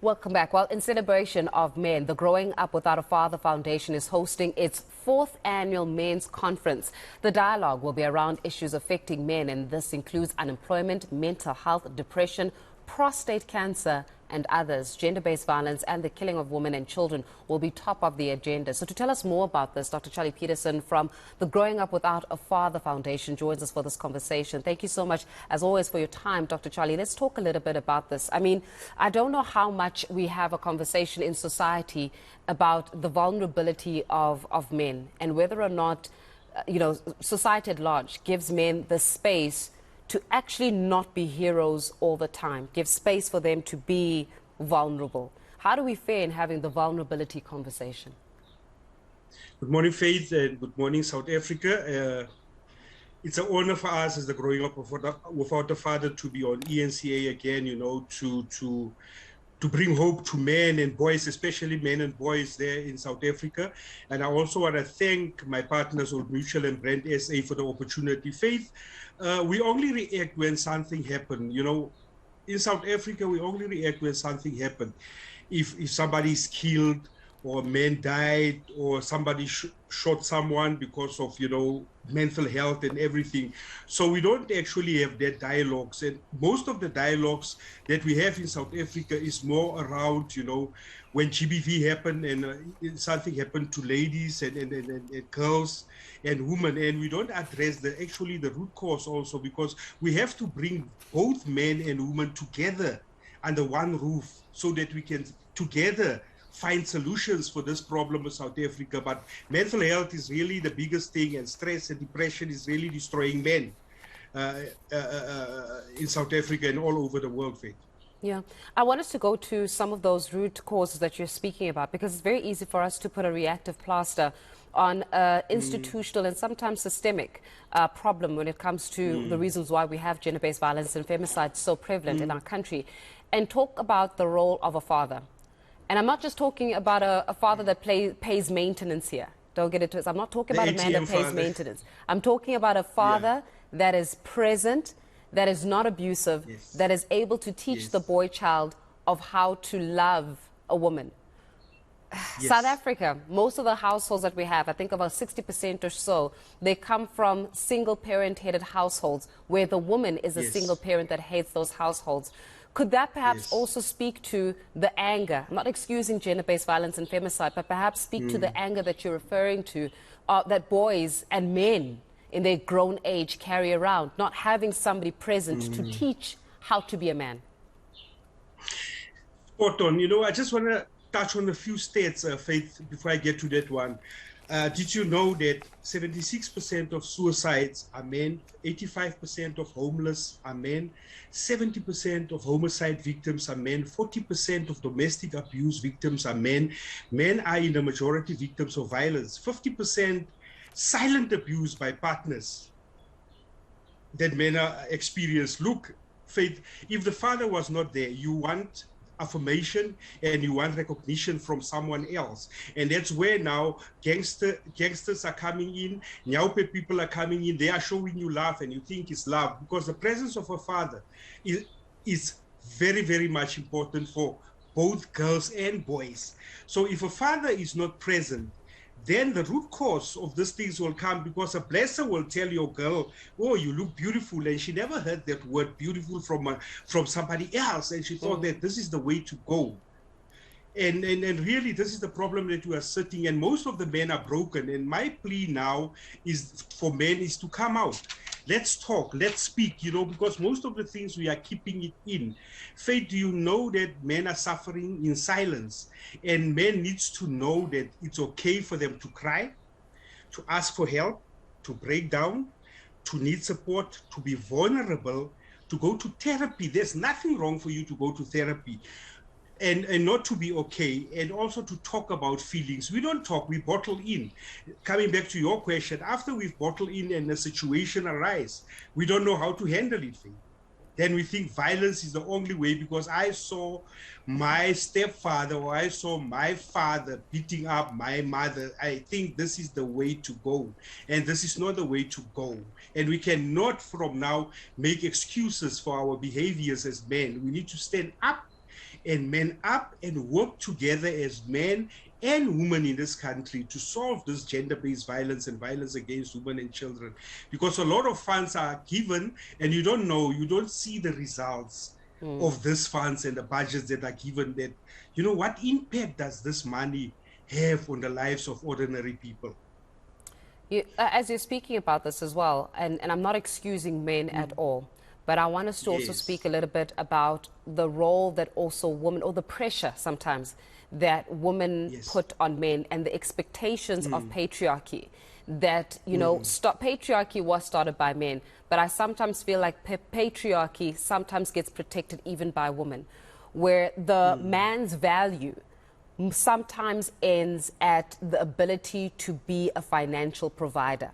Welcome back. Well, in celebration of men, the Growing Up Without a Father Foundation is hosting its fourth annual men's conference. The dialogue will be around issues affecting men, and this includes unemployment, mental health, depression, prostate cancer, and others. Gender-based violence and the killing of women and children will be top of the agenda. So to tell us more about this, Dr. Charlie Peterson from the Growing Up Without a Father Foundation joins us for this conversation. Thank you so much, as always, for your time, Dr. Charlie. Let's talk a little bit about this. I mean, I don't know how much we have a conversation in society about the vulnerability of men and whether or not, society at large gives men the space to actually not be heroes all the time, give space for them to be vulnerable. How do we fare in having the vulnerability conversation? Good morning, Faith, and good morning, South Africa. It's an honor for us as the Growing Up Without a Father to be on ENCA again, to bring hope to men and boys, especially men and boys there in South Africa. And I also want to thank my partners, Old Mutual and Brand SA, for the opportunity. Faith, we only react when something happens. In South Africa, we only react when something happens. If somebody is killed, or a man died, or somebody shot someone because of, mental health and everything. So we don't actually have that dialogues. And most of the dialogues that we have in South Africa is more around, when GBV happened and something happened to ladies and girls and women. And we don't address the root cause also, because we have to bring both men and women together under one roof so that we can together find solutions for this problem in South Africa. But mental health is really the biggest thing, and stress and depression is really destroying men in South Africa and all over the world, Faith. Yeah, I want us to go to some of those root causes that you're speaking about, because it's very easy for us to put a reactive plaster on institutional and sometimes systemic problem when it comes to the reasons why we have gender-based violence and femicide so prevalent in our country, and talk about the role of a father. And I'm not just talking about a father that pays maintenance here. Don't get it twisted. I'm not talking about a man that pays maintenance. I'm talking about a father that is present, that is not abusive, that is able to teach the boy child of how to love a woman. South Africa, most of the households that we have, I think about 60% or so, they come from single parent-headed households where the woman is a single parent that hates those households. Could that perhaps also speak to the anger? I'm not excusing gender-based violence and femicide, but perhaps speak to the anger that you're referring to, that boys and men in their grown age carry around, not having somebody present to teach how to be a man. Spot on. I just want to touch on a few stats, Faith, before I get to that one. Did you know that 76% of suicides are men, 85% of homeless are men, 70% of homicide victims are men, 40% of domestic abuse victims are men. Men are in the majority victims of violence, 50% silent abuse by partners that men experience. Look, Faith, if the father was not there, you want affirmation and you want recognition from someone else, and that's where now gangsters are coming in, Nyaupe people are coming in. They are showing you love and you think it's love, because the presence of a father is very, very much important for both girls and boys. So if a father is not present, then the root cause of these things will come, because a blesser will tell your girl, oh, you look beautiful, and she never heard that word beautiful from somebody else, and she thought that this is the way to go. And really, this is the problem that we are sitting, and most of the men are broken. And my plea now is for men is to come out. Let's talk, let's speak, because most of the things we are keeping it in. Faith, do you know that men are suffering in silence? And men needs to know that it's okay for them to cry, to ask for help, to break down, to need support, to be vulnerable, to go to therapy. There's nothing wrong for you to go to therapy. And not to be okay, and also to talk about feelings. We don't talk, we bottle in. Coming back to your question, after we've bottled in and a situation arises, we don't know how to handle it. Then we think violence is the only way, because I saw my stepfather or I saw my father beating up my mother. I think this is the way to go, and this is not the way to go. And we cannot from now make excuses for our behaviors as men. We need to stand up and man up and work together as men and women in this country to solve this gender-based violence and violence against women and children. Because a lot of funds are given and you don't see the results of these funds and the budgets that are given. That, what impact does this money have on the lives of ordinary people? As you're speaking about this as well, and I'm not excusing men at all, but I want us to also speak a little bit about the role that also women, or the pressure sometimes that women put on men, and the expectations of patriarchy. That, patriarchy was started by men, but I sometimes feel like patriarchy sometimes gets protected even by women, where the man's value sometimes ends at the ability to be a financial provider.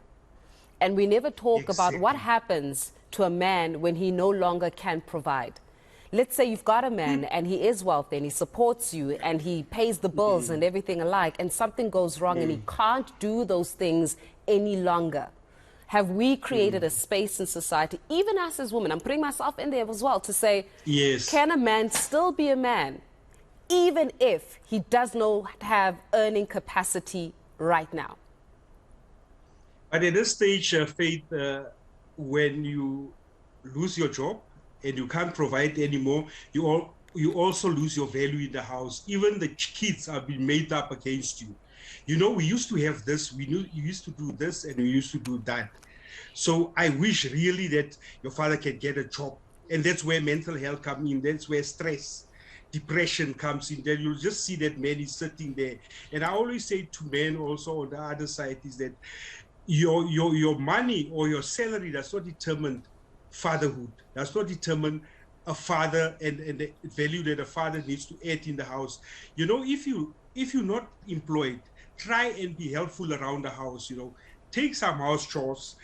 And we never talk about what happens to a man when he no longer can provide. Let's say you've got a man and he is wealthy and he supports you and he pays the bills and everything alike, and something goes wrong and he can't do those things any longer. Have we created a space in society, even us as women, I'm putting myself in there as well, to say, can a man still be a man even if he does not have earning capacity right now? But at this stage, Faith, when you lose your job and you can't provide anymore, you also lose your value in the house. Even the kids are being made up against you. We used to have this, you used to do this, and we used to do that. So I wish really that your father can get a job. And that's where mental health comes in. That's where stress, depression comes in. Then you'll just see that man is sitting there. And I always say to men also on the other side is that your money or your salary does not determine fatherhood, does not determine a father and the value that a father needs to add in the house. If you're not employed, try and be helpful around the house. Take some house chores,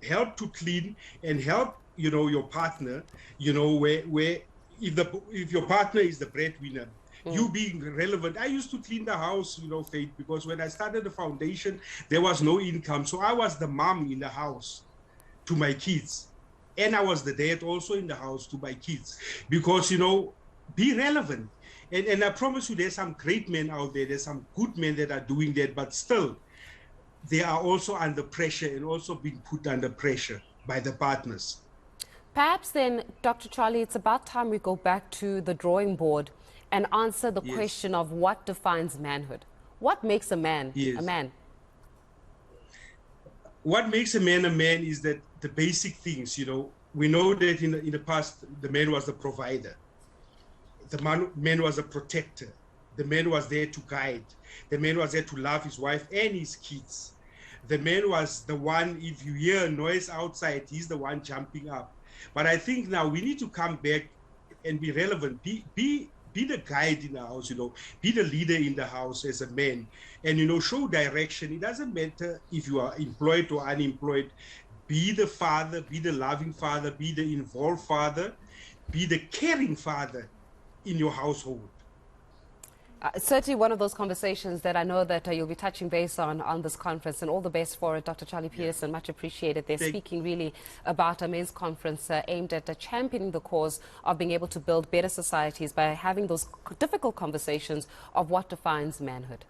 help to clean and help, your partner, where if your partner is the breadwinner, you being relevant. I used to clean the house, Faith, because when I started the foundation, there was no income. So I was the mom in the house to my kids. And I was the dad also in the house to my kids. Because, be relevant. And I promise you, there's some great men out there. There's some good men that are doing that. But still, they are also under pressure and also being put under pressure by the partners. Perhaps then, Dr. Charlie, it's about time we go back to the drawing board and answer the question of what defines manhood. What makes a man a man? What makes a man is that the basic things, we know that in the past, the man was the provider. The man was a protector. The man was there to guide. The man was there to love his wife and his kids. The man was the one, if you hear a noise outside, he's the one jumping up. But I think now we need to come back and be relevant, be the guide in the house, be the leader in the house as a man, and, show direction. It doesn't matter if you are employed or unemployed. Be the father, be the loving father, be the involved father, be the caring father in your household. Certainly one of those conversations that I know that you'll be touching base on this conference, and all the best for it, Dr. Charlie Peterson. Much appreciated. They're speaking really about a men's conference aimed at championing the cause of being able to build better societies by having those difficult conversations of what defines manhood.